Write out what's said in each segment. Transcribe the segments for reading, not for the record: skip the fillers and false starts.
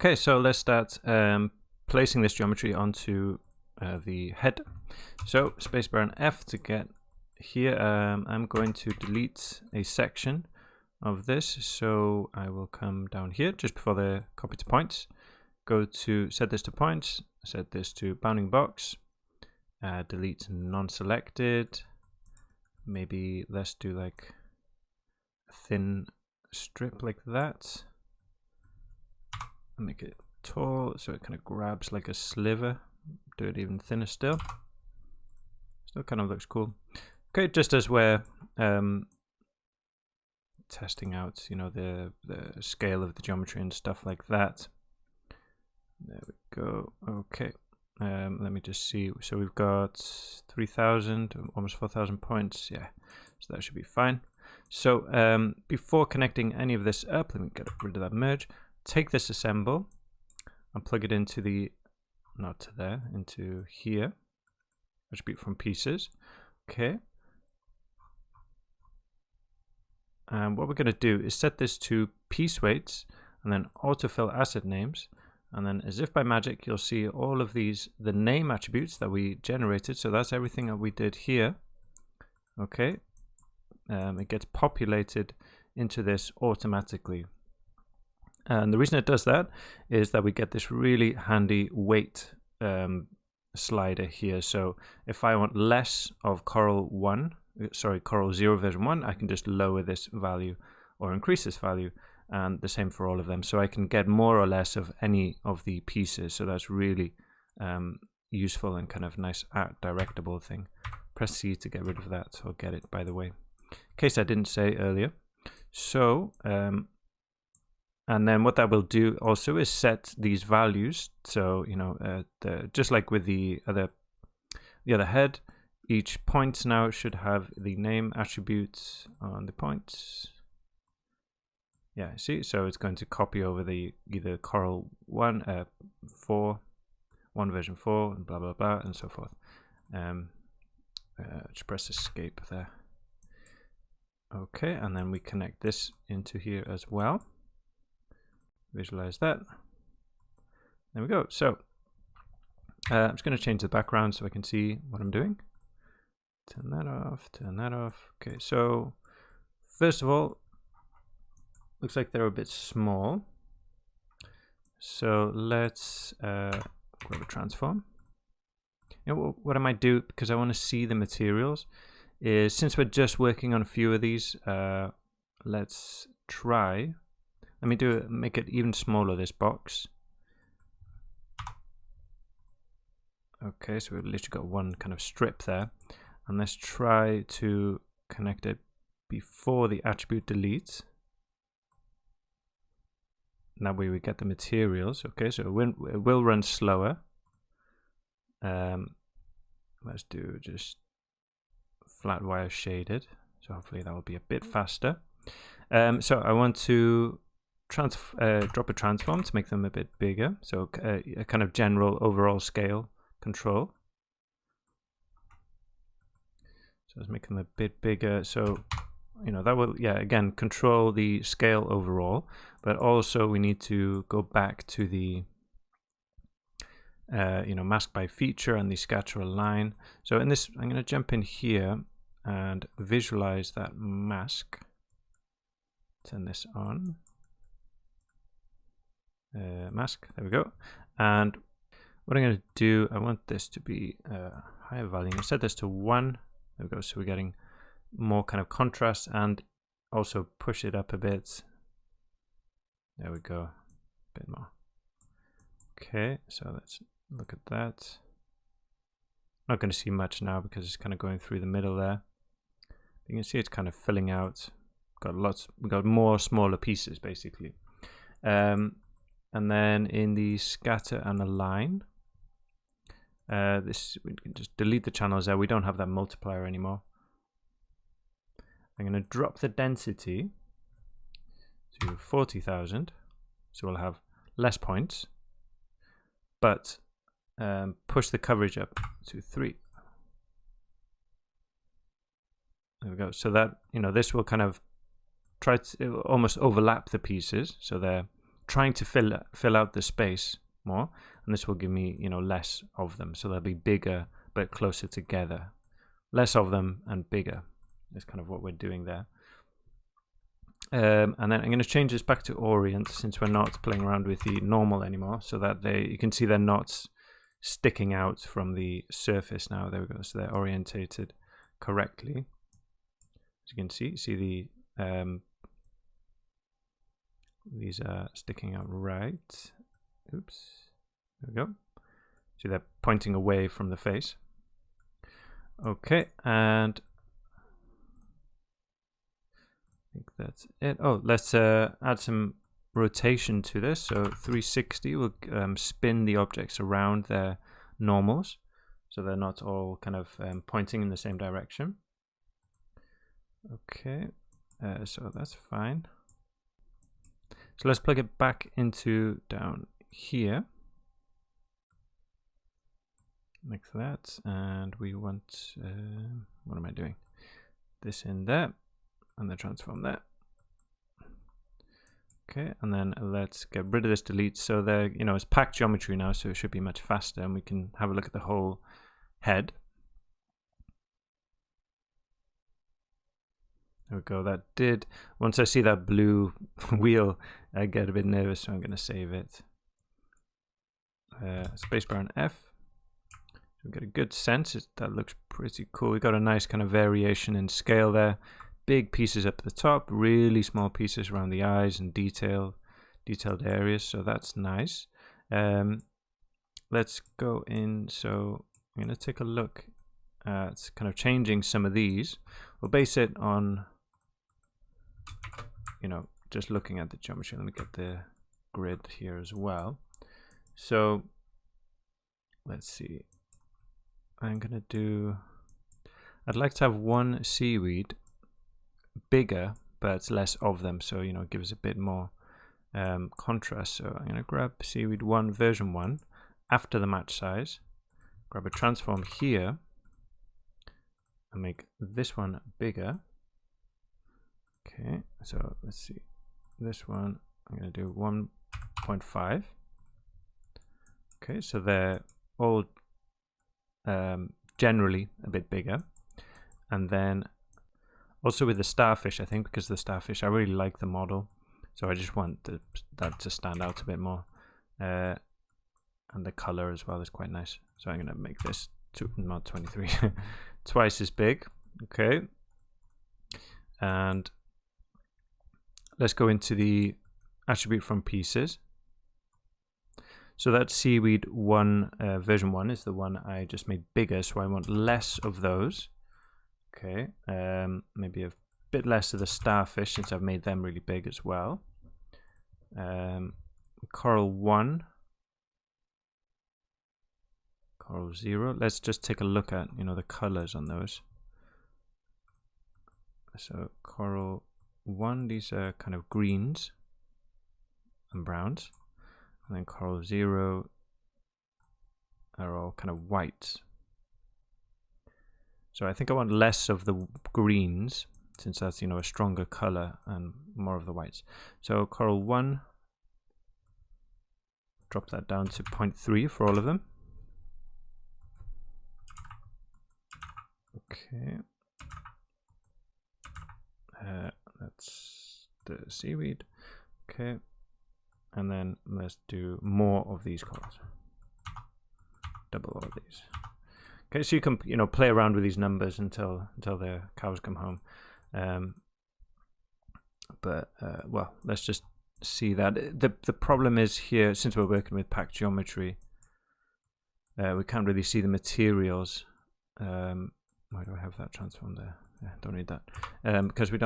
Okay, so let's start placing this geometry onto the head. So spacebar and F to get here. I'm going to delete a section of this, so I will come down here just before the copy to points, go to set this to points, set this to bounding box, delete non-selected, maybe let's do like a thin strip like that, make it tall so it kind of grabs like a sliver, do it even thinner still kind of looks cool. Okay, just as we're testing out, you know, the scale of the geometry and stuff like that. There we go. Okay, let me just see. So we've got 3,000, almost 4,000 points. Yeah, so that should be fine. So before connecting any of this up, let me get rid of that merge. Take this assemble and plug it into the, not to there, into here. Attribute from pieces. Okay. And what we're going to do is set this to piece weights and then autofill asset names. And then as if by magic, you'll see all of these, the name attributes that we generated. So that's everything that we did here. Okay. It gets populated into this automatically. And the reason it does that is that we get this really handy weight slider here. So if I want less of Coral 0 version 1, I can just lower this value or increase this value, and the same for all of them. So I can get more or less of any of the pieces. So that's really useful and kind of nice art directable thing. Press C to get rid of that, or get it, by the way, in case I didn't say earlier. So and then what that will do also is set these values. So, you know, just like with the other head, each point now should have the name attribute on the points. Yeah, see, so it's going to copy over the either Coral 1, 1 version 4, and blah, blah, blah, and so forth. Just press escape there. Okay, and then we connect this into here as well. Visualize that. There we go. So I'm just going to change the background so I can see what I'm doing. Turn that off, turn that off. Okay, so first of all, looks like they're a bit small. So let's grab a transform. You know, what I might do, because I want to see the materials, is since we're just working on a few of these, let's try. Let me make it even smaller, this box. Okay, so we've literally got one kind of strip there. And let's try to connect it before the attribute delete. That way we get the materials. Okay, so it will run slower. Let's do just flat wire shaded. So hopefully that will be a bit faster. So I want to drop a transform to make them a bit bigger, so a kind of general overall scale control. So let's make them a bit bigger, so you know that will, yeah, again, control the scale overall, but also we need to go back to the you know, mask by feature and the scatter align. So in this, I'm going to jump in here and visualize that mask. Turn this on. Mask, there we go. And what I'm going to do, I want this to be higher value. I'm going to set this to 1. There we go. So we're getting more kind of contrast, and also push it up a bit. There we go. A bit more. Okay, so let's look at that. Not going to see much now because it's kind of going through the middle there. You can see it's kind of filling out. We've got more smaller pieces basically. And then in the scatter and align, this, we can just delete the channels there. We don't have that multiplier anymore. I'm going to drop the density to 40,000, so we'll have less points, but push the coverage up to 3. There we go. So that, you know, this will kind of try to almost overlap the pieces, so they're trying to fill out the space more, and this will give me, you know, less of them, so they'll be bigger but closer together. Less of them and bigger is kind of what we're doing there. And then I'm going to change this back to orient, since we're not playing around with the normal anymore, so that you can see they're not sticking out from the surface now. There we go. So they're orientated correctly. As you can see the these are sticking out right. Oops. There we go. See, they're pointing away from the face. Okay, and I think that's it. Oh, let's add some rotation to this. So 360 will spin the objects around their normals, so they're not all kind of pointing in the same direction. Okay, so that's fine. So let's plug it back into down here, like that, and we want, what am I doing? This in there, and the transform there. Okay, and then let's get rid of this delete. So there, you know, it's packed geometry now, so it should be much faster, and we can have a look at the whole head. There we go. That did. Once I see that blue wheel, I get a bit nervous, so I'm going to save it. Spacebar and F. So we get a good sense. That looks pretty cool. We got a nice kind of variation in scale there. Big pieces up at the top, really small pieces around the eyes and detailed areas. So that's nice. Let's go in. So I'm going to take a look at kind of changing some of these. We'll base it on, you know, just looking at the geometry. Let me get the grid here as well. So let's see. I'm gonna do, I'd like to have one seaweed bigger but less of them, so, you know, it gives a bit more contrast. So I'm gonna grab seaweed 1 version 1 after the match size, grab a transform here and make this one bigger. Okay, so let's see, this one I'm going to do 1.5. Okay, so they're all generally a bit bigger. And then also with the starfish, I think, because the starfish, I really like the model, so I just want that to stand out a bit more. And the color as well is quite nice. So I'm going to make this not 23, twice as big. Okay, and let's go into the attribute from pieces. So that seaweed 1 version 1 is the one I just made bigger, so I want less of those. Okay, maybe a bit less of the starfish, since I've made them really big as well. Coral 1, coral 0. Let's just take a look at, you know, the colors on those. So coral 1, these are kind of greens and browns, and then coral 0 are all kind of whites. So I think I want less of the greens, since that's, you know, a stronger color, and more of the whites. So coral 1, drop that down to 0.3 for all of them. Okay, that's the seaweed. Okay, and then let's do more of these colors. Double all of these. Okay, so you can, you know, play around with these numbers until the cows come home. Well, let's just see that. The problem is here, since we're working with packed geometry, we can't really see the materials. Why do I have that transform there? Yeah, don't need that, because we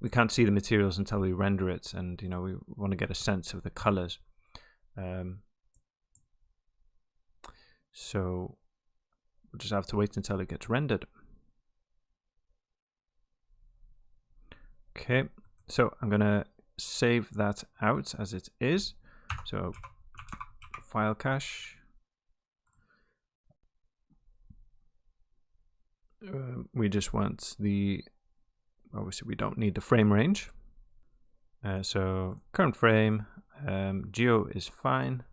can't see the materials until we render it, and, you know, we want to get a sense of the colors. So we'll just have to wait until it gets rendered. Okay, so I'm gonna save that out as it is. So file cache. We just want obviously we don't need the frame range. So current frame, Geo is fine.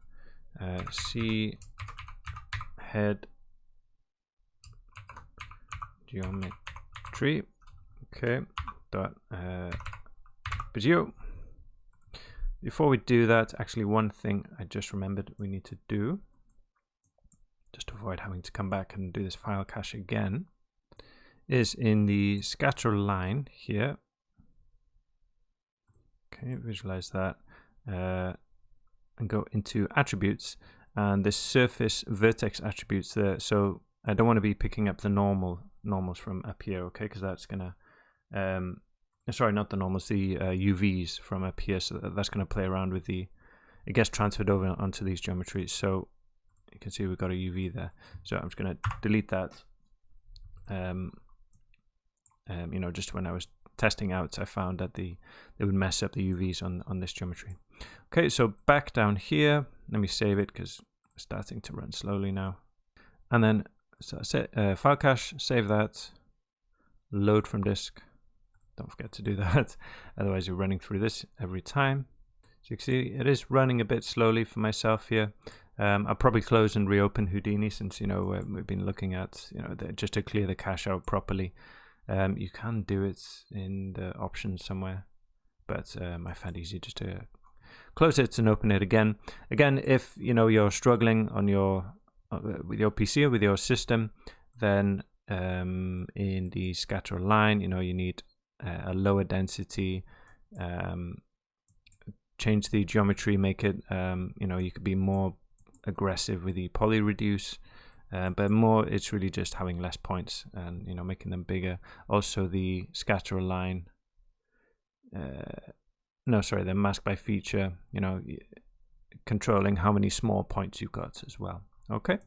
C head geometry. Okay. Dot Geo. Before we do that, actually one thing I just remembered we need to do, just to avoid having to come back and do this file cache again, is in the scatter line here. Okay, visualize that, and go into attributes, and this surface vertex attributes there. So I don't want to be picking up the normals from up here, okay, because that's gonna sorry, not the normals, the UVs from up here, so that's going to play around with it gets transferred over onto these geometries. So you can see we've got a UV there, so I'm just going to delete that. You know, just when I was testing out, I found that they would mess up the UVs on this geometry. Okay, so back down here, let me save it because it's starting to run slowly now. And then so file cache, save that, load from disk. Don't forget to do that, otherwise you're running through this every time. So you can see it is running a bit slowly for myself here. I'll probably close and reopen Houdini, since, you know, we've been looking at, you know, just to clear the cache out properly. You can do it in the options somewhere, but I found it easy just to close it and open it again. Again, if you know you're struggling on your with your PC or with your system, then in the scatter line, you know, you need a lower density, change the geometry, make it, you know, you could be more aggressive with the poly reduce, but more it's really just having less points and, you know, making them bigger. Also the scatter line, no, sorry, the mask by feature, you know, controlling how many small points you've got as well. Okay.